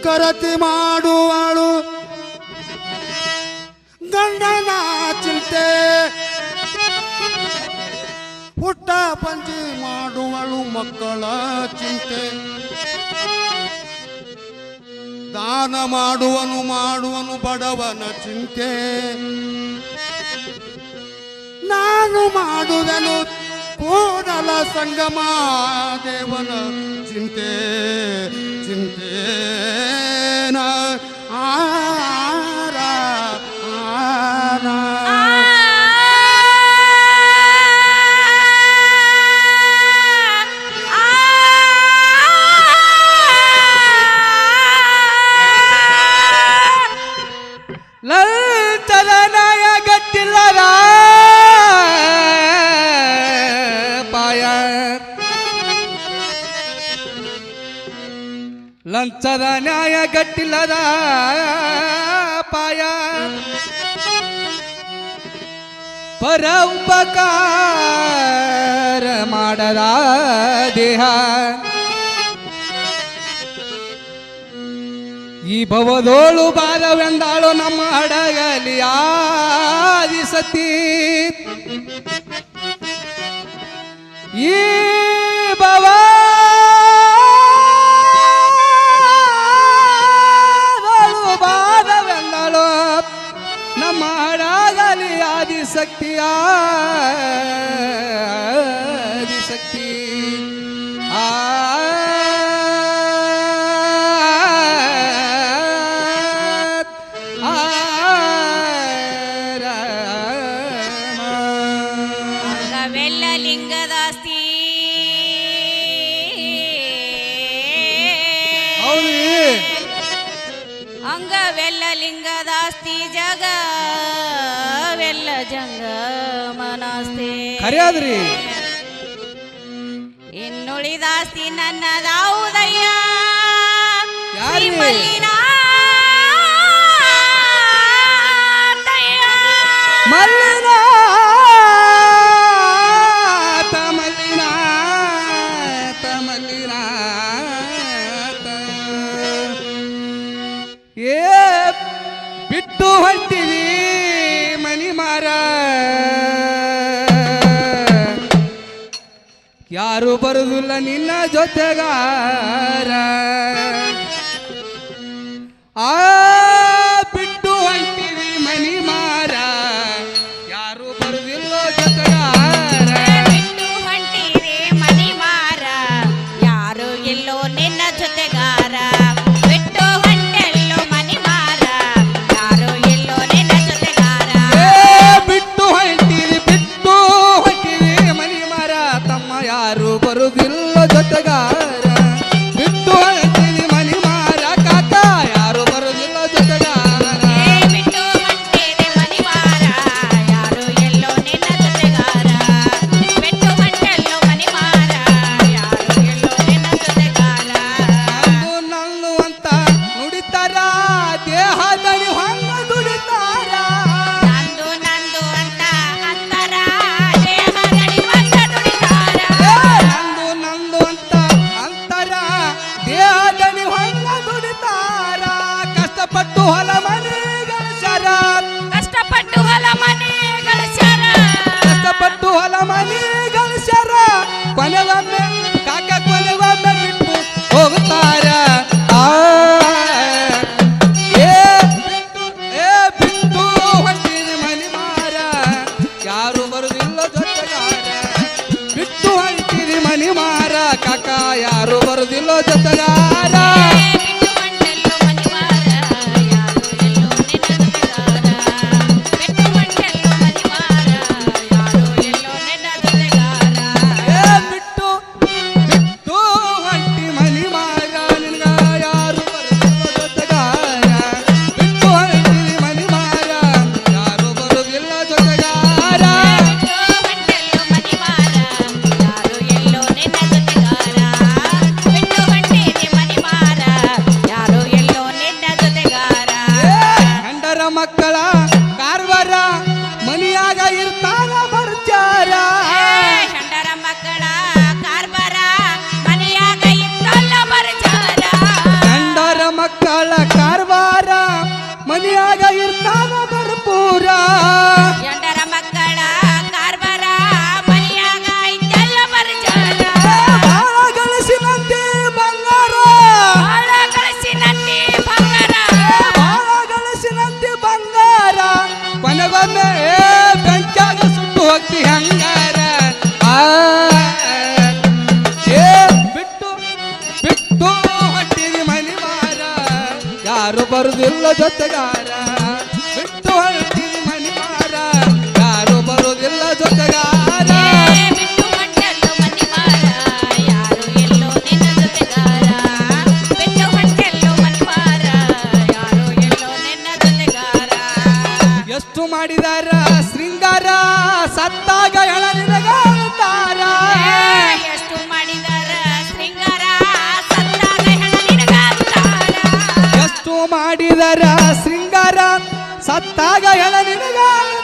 ಕರತಿ ಮಾಡುವಳು ಗಂಡನ ಚಿಂತೆ, ಪುಟ್ಟ ಪಂಚಿ ಮಾಡುವಳು ಮಕ್ಕಳ ಚಿಂತೆ. ದಾನ ಮಾಡುವನು ಬಡವನ ಚಿಂತೆ, ನಾನು ಮಾಡುವೆನು ಕೂಡಲ ಸಂಗಮ ದೇವನ ಚಿಂತೆ. ಚಿಂತೇನ ಆರ ಆರ ಲಂಚದನಾಯ ಗಟ್ಟಿಲ್ಲದ ಪಾಯ, ಲಂಚದ ನ್ಯಾಯ ಗಟ್ಟಿಲ್ಲದ ಪಾಯ, ಪರ ಉಪಕಾರ ಮಾಡದ ದೇಹ, ಈ ಭವದೋಳು ಬಾರವೆಂದಾಳು ನಮ್ಮ ಹಡಗಲಿ ಆದಿಸತಿ. ಈ ಭವದೋಳು ಬಾರವೆಂದಾಳು ನಮ್ಮ ಹಡಗಲಿ ಆದಿಶಕ್ತಿ ಆದಿಶಕ್ತಿ. ಲಿಂಗದಾಸ್ತಿ ಅಂಗವೆಲ್ಲ ಲಿಂಗದಾಸ್ತಿ, ಜಗವೆಲ್ಲ ಜಂಗಮನಾಸ್ತಿ. ಖರ್ಯಾದ್ರಿ ಇನ್ನುಳಿದಾಸ್ತಿ ನನ್ನದಾವುದಯ್ಯ ಬಿಟ್ಟು ಹೊಂಟಿವಿ ಮನಿ ಮಾರ, ಯಾರು ಬರುದಿಲ್ಲ ನಿನ್ನ ಜೊತೆಗಾರ. ಬಿಟ್ಟು ಹೊಂಟಿವಿ ಮನಿ ಮಾರ, ಯಾರು ಬರುದಿಲ್ಲ ಜೊತೆಗಾರ. ಬಿಟ್ಟು ಹೊಂಟಿವಿ ಮನಿ ಮಾರ, ಯಾರು ಎಲ್ಲೋ ನಿನ್ನ ಜೊತೆಗಾರ. ಬಿಟ್ಟು ಹೊಂಟೆಲ್ಲೋ ಮನಿ ಮಾರ, ಯಾರು ಎಲ್ಲೋ ನಿನ್ನ ಜೊತೆಗಾರ. ಬಿಟ್ಟು ಹೊಂಟಿವಿ ಮನಿ ಮಾರ, ತಮ್ಮ ಯಾರು ಬರುದಿಲ್ಲ ಜೊತೆಗಾರ. ಬಿಟ್ಟು ಹೊಂಟಿವಿ ಮನಿ ಮಾರ, ಕಾಕ ಯಾರು ಬರುದಿಲ್ಲ ಜೊತೆಗಾರ. ಬಿಟ್ಟು ಹೊಂಟಿವಿ ಮನಿ ಮಾರ, ಯಾರು ಎಲ್ಲೋ ನಿನ್ನ ಜೊತೆಗಾರ. ಬಿಟ್ಟು ಹೊಂಟೆಲ್ಲೋ ಮನಿ ಮಾರ, ಯಾರು ಎಲ್ಲೋ ನಿನ್ನ ಜೊತೆಗಾರ. ನಂದು ಅಂತ ನುಡಿತಾರ, ದೇಹದಲ್ಲಿ ಹೊಂಗ ದುಡಿತಾರ. ನಂದು ನಂದು ಅಂತ ಅಂತಾರ, ದೇಹದಲ್ಲಿ ಹೊಂಗ ದುಡಿತಾರ. ನಂದು ಅಂತ ಅಂತಾರ, ದೇಹದಲ್ಲಿ ಹೊಂಗ ದುಡಿತಾರ. ಕಷ್ಟಪಟ್ಟು ಹೊಲ ಮನೆ ಗಳಿಸ್ಯಾರ, ಕಷ್ಟಪಟ್ಟು ಹೊಲ ಮನೆ ಗಳಿಸ್ಯಾರ. ಕಷ್ಟಪಟ್ಟು ಹೊಲ ಮನೆ ಗಳಿಸ್ಯಾರ. ಕೊನೆಗೊಮ್ಮೆ ಕಾಕ ಕೊನೆಗೊಮ್ಮೆ ಬಿಟ್ಟು ಹೋಗುತ್ತಾರ. ಬಿಟ್ಟು ಹೊಂಟಿರಿ ಮನಿ ಮಾರ, ಯಾರು ಬರುದಿಲ್ಲ ಜೊತೆಗಾರ. ಬಿಟ್ಟು ಹೊಂಟಿರಿ ಮನಿ ಮಾರ, ಕಾಕ ಯಾರು ಬರುದಿಲ್ಲ ಜೊತೆಗಾರ. ಬಿಟ್ಟು ಹೊಂಟೆಲ್ಲೋ ಮನಿ ಮಾರ, ಯಾರು ಎಲ್ಲೋ ನಿನ್ನ ಜೊತೆಗಾರ. ಬಿಟ್ಟು ಹೊಂಟೆಲ್ಲೋ ಮನಿ ಮಾರ, ಯಾರು ಎಲ್ಲೋ ನಿನ್ನ ಜೊತೆಗಾರ. ಬಿಟ್ಟು ಹೊಂಟಿ ಮನಿ ಮಾರ, ನಿನ್ಗ ಯಾರು ಬರುದಿಲ್ಲ ಜೊತೆಗಾರ. ಬಿಟ್ಟು ಹೊಂಟಿರಿ ಮನಿ ಮಾರ, ಯಾರು ಬರುದಿಲ್ಲ ಜೊತೆಗಾರ. ಬಿಟ್ಟು ಹೊಂಟೆಲ್ಲೋ ಮನಿ ಮಾರ, ಯಾರು ಎಲ್ಲೋ ನಿನ್ನ ಜೊತೆಗಾರ. ಬಿಟ್ಟು ಹೊಂಟೇನೆ ಮನಿ ಯಾರು ಬರುದಿಲ್ಲ ಜೊತೆಗಾರ ಬಿಟ್ಟು ಹೊರಟಿನಿ ಮನಿವಾರ ಯಾರು ಬರುದಿಲ್ಲ ಜೊತೆಗಾರ ಬಿಟ್ಟು ಹೊಂಟೆಲ್ಲೋ ಮನಿವಾರ ಯಾರು ಎಲ್ಲೋ ನಿನ್ನ ಜೊತೆಗಾರ ಬಿಟ್ಟು ಹೊಂಟೆಲ್ಲೋ ಮನಿವಾರ ಯಾರು ಎಲ್ಲೋ ನಿನ್ನ ಜೊತೆಗಾರ ಎಷ್ಟು ಮಾಡಿದಾರ ಶೃಂಗಾರ ಸತ್ತಾಗ ಎಳ ನಿನಗಾತಾರ ಎಷ್ಟು ಮಾಡಿದಾರ ಶೃಂಗಾರ ಸತ್ತಾಗ ಹೆಣ ನಿನಗಾತಾರ ಎಷ್ಟು ಮಾಡಿದಾರ ಶೃಂಗಾರ ಸತ್ತಾಗ ಎಳ ನಿನಗಾತಾರ